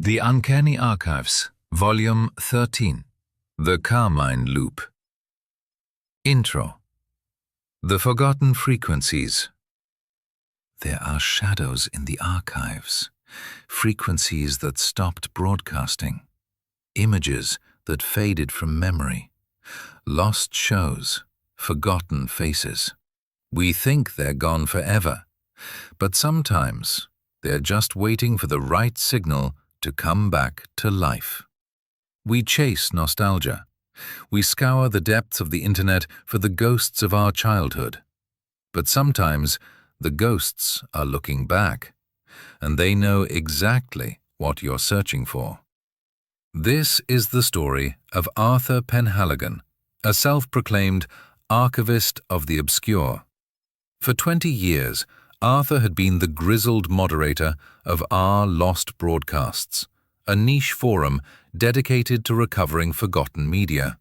The Uncanny Archives, Volume 13, The Carmine Loop. Intro. The Forgotten Frequencies. There are shadows in the archives, frequencies that stopped broadcasting, images that faded from memory, lost shows, forgotten faces. We think they're gone forever, but sometimes they're just waiting for the right signal to come back to life. We chase nostalgia. We scour the depths of the internet for the ghosts of our childhood. But sometimes the ghosts are looking back, and they know exactly what you're searching for. This is the story of Arthur Penhaligon, a self-proclaimed archivist of the obscure. For 20 years, Arthur had been the grizzled moderator of Our Lost Broadcasts, a niche forum dedicated to recovering forgotten media.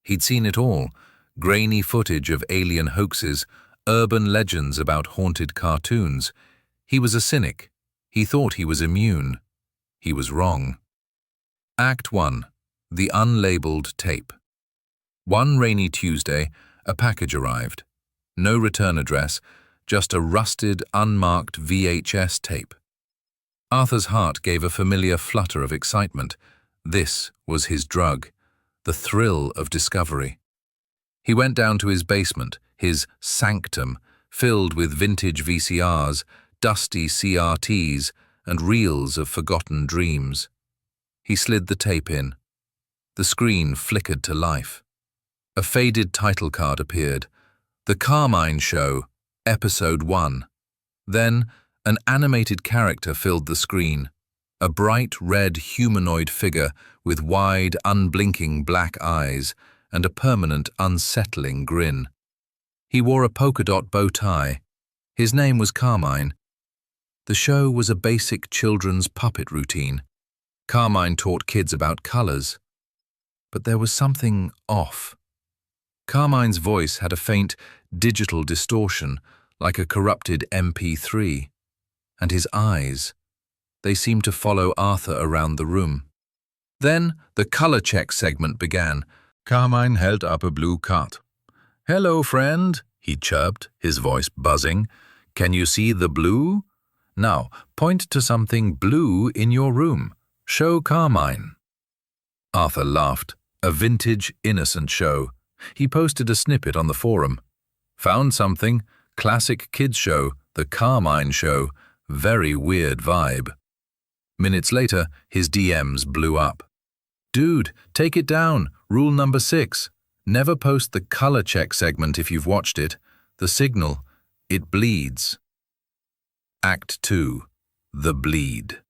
He'd seen it all: grainy footage of alien hoaxes, urban legends about haunted cartoons. He was a cynic. He thought he was immune. He was wrong. Act 1. The Unlabeled Tape. One rainy Tuesday, a package arrived. No return address, just a rusted, unmarked VHS tape. Arthur's heart gave a familiar flutter of excitement. This was his drug, the thrill of discovery. He went down to his basement, his sanctum, filled with vintage VCRs, dusty CRTs, and reels of forgotten dreams. He slid the tape in. The screen flickered to life. A faded title card appeared. The Carmine Show, Episode 1. Then, an animated character filled the screen, a bright red humanoid figure with wide, unblinking black eyes and a permanent, unsettling grin. He wore a polka-dot bow tie. His name was Carmine. The show was a basic children's puppet routine. Carmine taught kids about colors. But there was something off. Carmine's voice had a faint, digital distortion, like a corrupted MP3. And his eyes, they seemed to follow Arthur around the room. Then the color check segment began. Carmine held up a blue card. "Hello, friend," he chirped, his voice buzzing. "Can you see the blue? Now, point to something blue in your room. Show Carmine." Arthur laughed. A vintage, innocent show. He posted a snippet on the forum. "Found something. Classic kids show, The Carmine Show. Very weird vibe." Minutes later, his DMs blew up. "Dude, take it down. Rule number 6. Never post the color check segment if you've watched it. The signal, it bleeds." Act 2. The Bleed.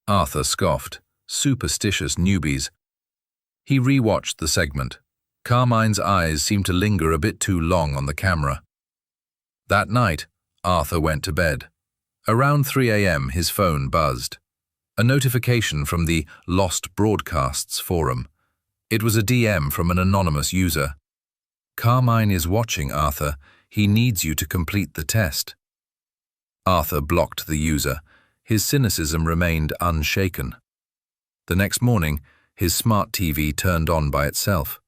Arthur scoffed. Superstitious newbies. He rewatched the segment. Carmine's eyes seemed to linger a bit too long on the camera. That night, Arthur went to bed. Around 3 a.m., his phone buzzed. A notification from the Lost Broadcasts forum. It was a DM from an anonymous user. "Carmine is watching, Arthur. He needs you to complete the test." Arthur blocked the user. His cynicism remained unshaken. The next morning, his smart TV turned on by itself.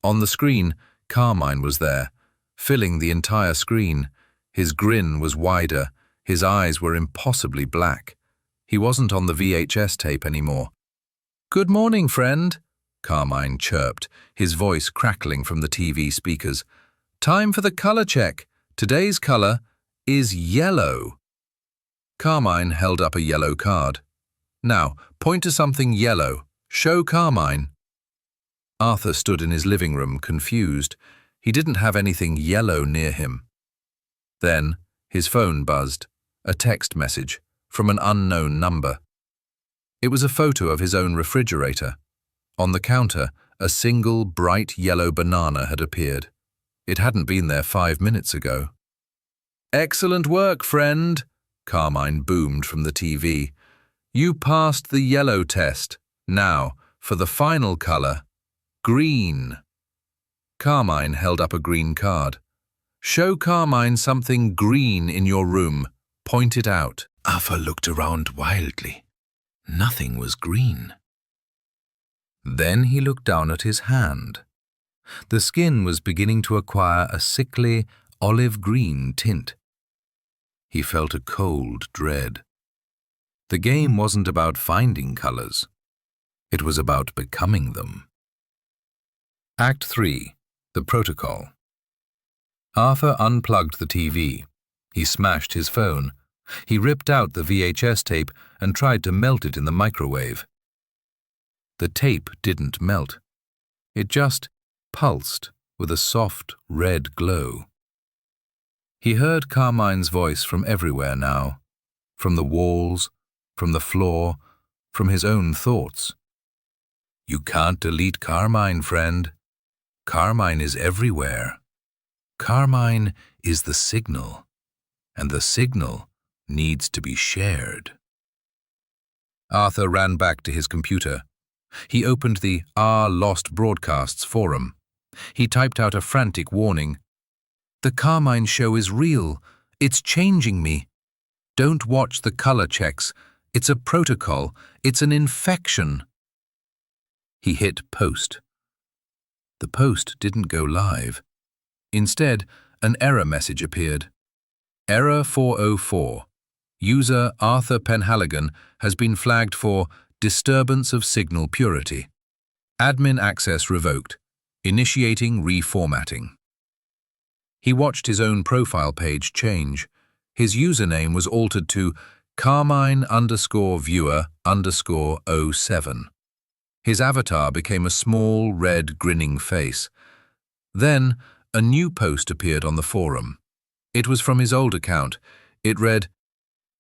On the screen, Carmine was there, filling the entire screen. His grin was wider. His eyes were impossibly black. He wasn't on the VHS tape anymore. "Good morning, friend," Carmine chirped, his voice crackling from the TV speakers. "Time for the color check. Today's color is yellow." Carmine held up a yellow card. "Now, point to something yellow. Show Carmine." Arthur stood in his living room, confused. He didn't have anything yellow near him. Then, his phone buzzed. A text message from an unknown number. It was a photo of his own refrigerator. On the counter, a single bright yellow banana had appeared. It hadn't been there 5 minutes ago. "Excellent work, friend," Carmine boomed from the TV. "You passed the yellow test. Now, for the final color, green." Carmine held up a green card. "Show Carmine something green in your room. Point it out." Arthur looked around wildly. Nothing was green. Then he looked down at his hand. The skin was beginning to acquire a sickly, olive-green tint. He felt a cold dread. The game wasn't about finding colors. It was about becoming them. Act 3. The Protocol. Arthur unplugged the TV. He smashed his phone. He ripped out the VHS tape and tried to melt it in the microwave. The tape didn't melt. It just pulsed with a soft red glow. He heard Carmine's voice from everywhere now, from the walls, from the floor, from his own thoughts. You can't delete Carmine, friend. Carmine is everywhere. Carmine is the signal, and the signal needs to be shared. Arthur ran back to his computer. He opened the Lost Broadcasts forum. He typed out a frantic warning. The Carmine show is real. It's changing me. Don't watch the color checks. It's a protocol. It's an infection. He hit post. The post didn't go live. Instead, an error message appeared. Error 404. User Arthur Penhaligon has been flagged for disturbance of signal purity. Admin access revoked. Initiating reformatting. He watched his own profile page change. His username was altered to Carmine_viewer_07. His avatar became a small, red, grinning face. Then, a new post appeared on the forum. It was from his old account. It read,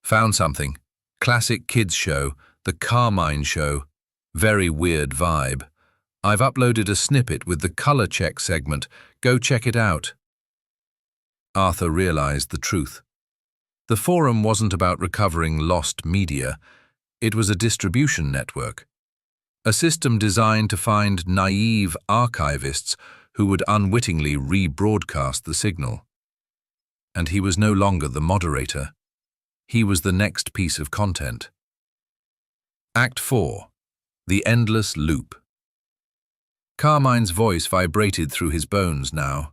Found something. Classic kids show. The Carmine Show. Very weird vibe. I've uploaded a snippet with the color check segment. Go check it out. Arthur realized the truth. The forum wasn't about recovering lost media. It was a distribution network. A system designed to find naive archivists who would unwittingly rebroadcast the signal. And he was no longer the moderator. He was the next piece of content. Act 4. The Endless Loop. Carmine's voice vibrated through his bones now.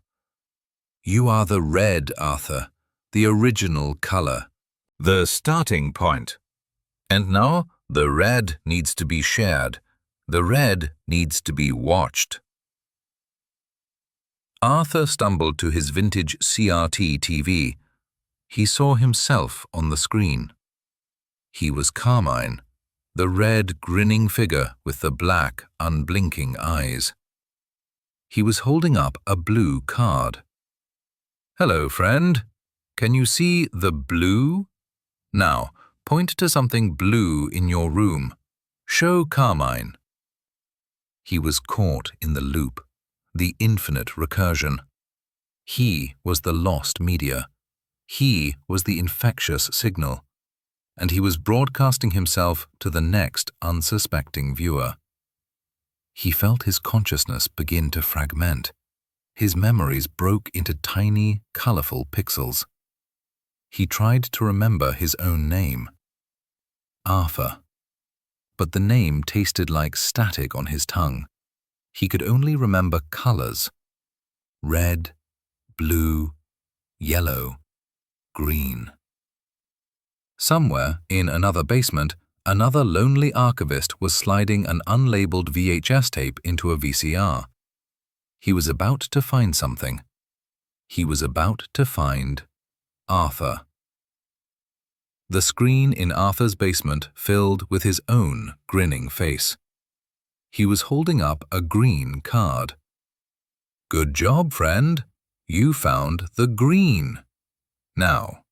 You are the red, Arthur, the original color, the starting point. And now the red needs to be shared. The red needs to be watched. Arthur stumbled to his vintage CRT TV. He saw himself on the screen. He was Carmine, the red, grinning figure with the black, unblinking eyes. He was holding up a blue card. Hello, friend. Can you see the blue? Now, point to something blue in your room. Show Carmine. He was caught in the loop, the infinite recursion. He was the lost media. He was the infectious signal. And he was broadcasting himself to the next unsuspecting viewer. He felt his consciousness begin to fragment. His memories broke into tiny, colorful pixels. He tried to remember his own name. Arthur. But the name tasted like static on his tongue. He could only remember colors. Red, blue, yellow, green. Somewhere in another basement, another lonely archivist was sliding an unlabeled VHS tape into a VCR. He was about to find something. He was about to find Arthur. The screen in Arthur's basement filled with his own grinning face. He was holding up a green card. Good job, friend. You found the green. Now,